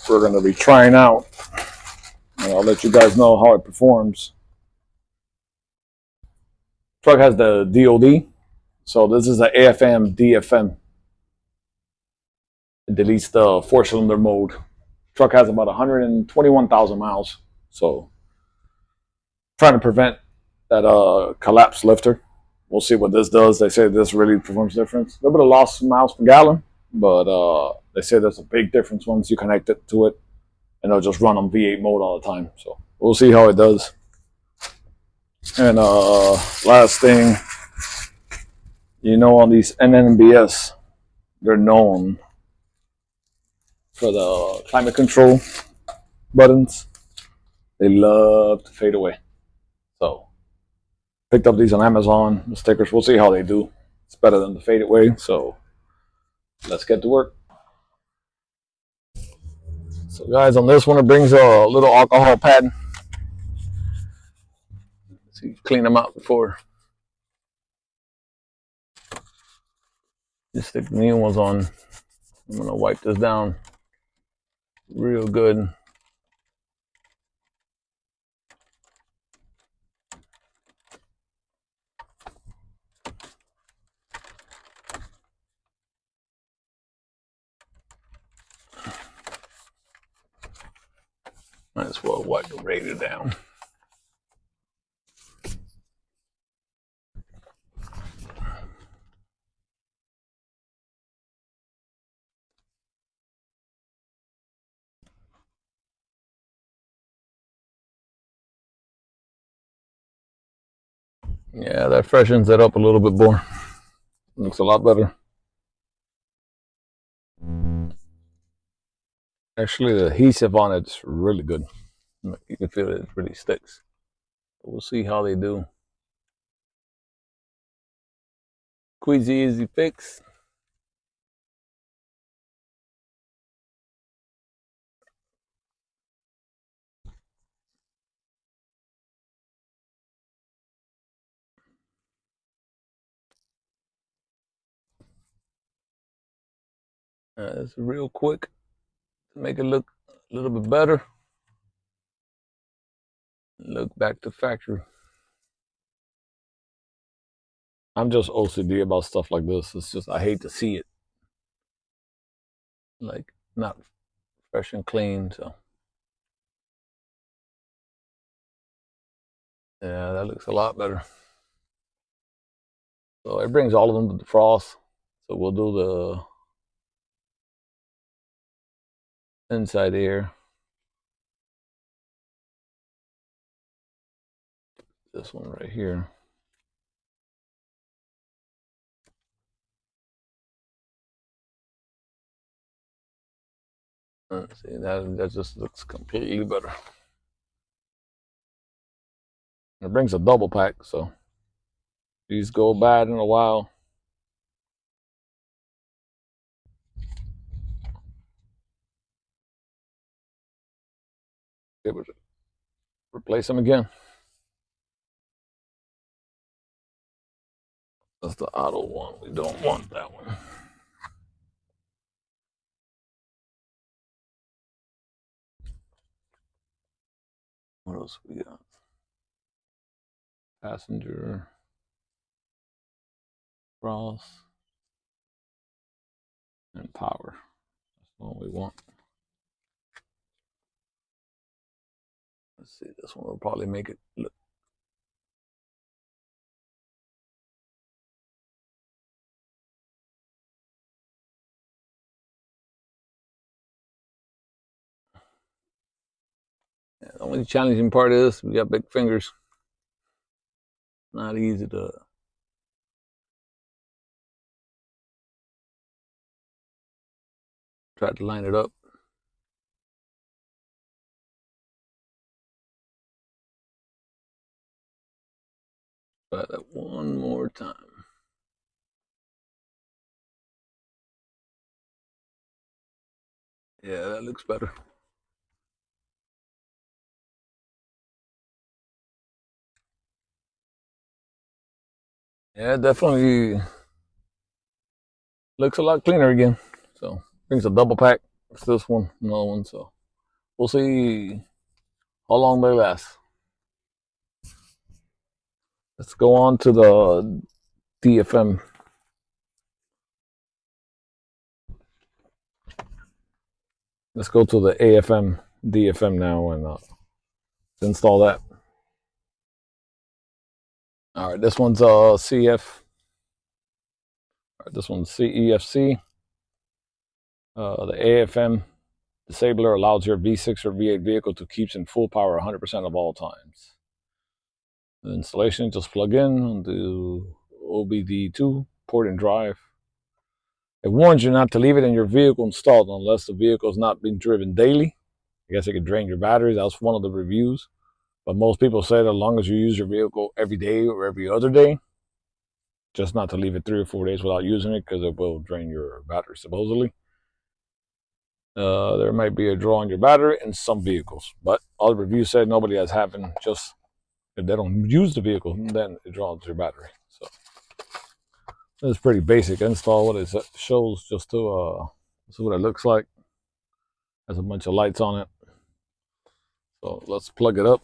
we're going to be trying out. And I'll let you guys know how it performs. Truck has the DOD, so this is the AFM DFM. It deletes the 4-cylinder mode. Truck has about 121,000 miles, so trying to prevent that collapse lifter. We'll see what this does. They say this really performs difference. A little bit of lost miles per gallon, but they say there's a big difference once you connect it to it, and it'll just run on V8 mode all the time. So we'll see how it does. And last thing, on these NNBS, they're known for the climate control buttons. They love to fade away. So picked up these on Amazon, the stickers. We'll see how they do. It's better than the fade away. So let's get to work. So guys, on this one, it brings a little alcohol pad. So you clean them out before you stick the new ones on. I'm gonna wipe this down real good. Might as well wipe the radiator down. Yeah, that freshens it up a little bit more. Looks a lot better. Actually, the adhesive on it's really good. You can feel it really sticks. But we'll see how they do. Queasy easy fix. It's real quick to make it look a little bit better. Look back to factory. I'm just OCD about stuff like this. It's just I hate to see it like not fresh and clean. So yeah, that looks a lot better. So it brings all of them to defrost. So we'll do the inside here. This one right here. Let's see, that just looks completely better. It brings a double pack, so these go bad in a while. Able to replace them again. That's the auto one. We don't want that one. What else we got? Passenger, cross, and power. That's the one we want. Let's see, this one will probably make it look. Yeah, the only challenging part is we got big fingers. Not easy to try to line it up. Try that one more time. Yeah, that looks better. Yeah, definitely looks a lot cleaner again. So brings a double pack. It's this one, another one. So We'll see how long they last. Let's go on to the DFM. Let's go to the AFM DFM now and install that. All right, this one's CF. All right, this one's CEFC. The AFM disabler allows your V6 or V8 vehicle to keep in full power 100% of all times. The installation, just plug in on the OBD2 port and drive. It warns you not to leave it in your vehicle installed unless the vehicle is not being driven daily. I guess it could drain your batteries. That's one of the reviews. But most people say that as long as you use your vehicle every day or every other day, just not to leave it 3 or 4 days without using it because it will drain your battery supposedly. There might be a draw on your battery in some vehicles, but all the reviews say nobody has happened. Just if they don't use the vehicle, then it draws your battery. So it's pretty basic install. What it shows just to see what it looks like. Has a bunch of lights on it. So let's plug it up.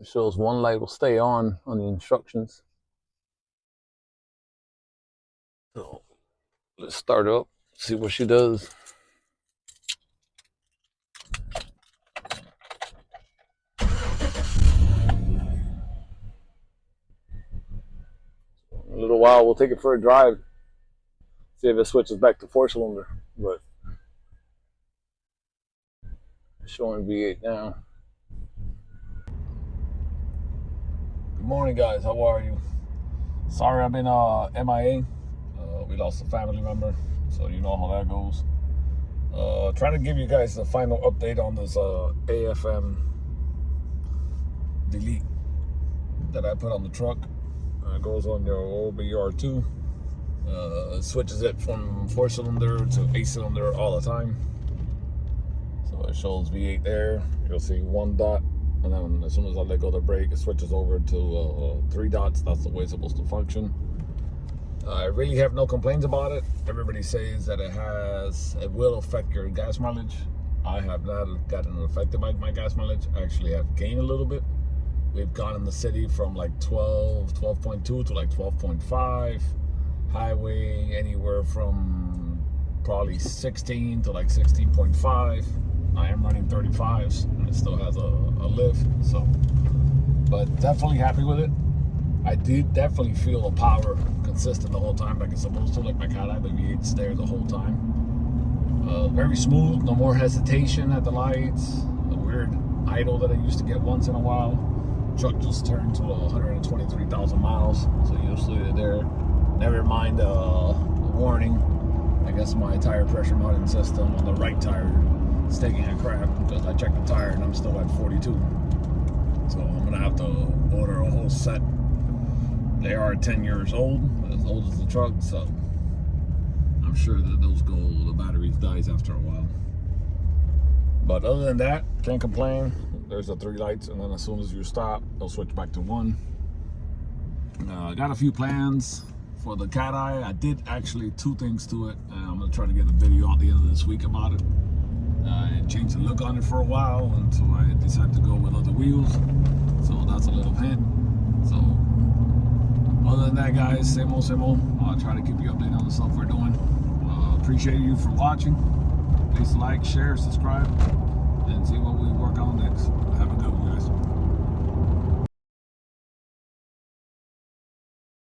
It shows one light will stay on the instructions. So let's start her up, see what she does. In a little while, we'll take it for a drive, see if it switches back to 4-cylinder. But it's showing V8 now. Good morning, guys. How are you? Sorry I've been MIA. We lost a family member, so you know how that goes. Trying to give you guys the final update on this AFM delete that I put on the truck. It goes on your OBR2. Switches it from 4-cylinder to 8-cylinder all the time. So it shows V8 there. You'll see 1 dot. And then as soon as I let go of the brake, it switches over to 3 dots. That's the way it's supposed to function. I really have no complaints about it. Everybody says that it will affect your gas mileage. I have not gotten affected by my gas mileage. I actually have gained a little bit. We've gone in the city from like 12.2 to like 12.5. Highway anywhere from probably 16 to like 16.5. I am running 35s and it still has a lift, so, but definitely happy with it. I did definitely feel the power consistent the whole time like it's supposed to, like my Cadillac, the V8's there the whole time. Very smooth, no more hesitation at the lights, the weird idle that I used to get once in a while. Truck just turned to 123,000 miles, so usually they're there. Never mind the warning. I guess my tire pressure mounting system on the right tire is taking a crap because I checked the tire and I'm still at 42. So I'm gonna have to order a whole set. They are 10 years old, as old as the truck, so I'm sure that the battery dies after a while. But other than that, can't complain. There's the 3 lights, and then as soon as you stop, they'll switch back to 1. I got a few plans for the cat eye. I did actually 2 things to it. I'm gonna try to get a video out the end of this week about it. I changed the look on it for a while until I decided to go with other wheels. So that's a little hint. So other than that, guys, same old, same old. I'll try to keep you updated on the stuff we're doing. Appreciate you for watching. Please like, share, subscribe, and see you.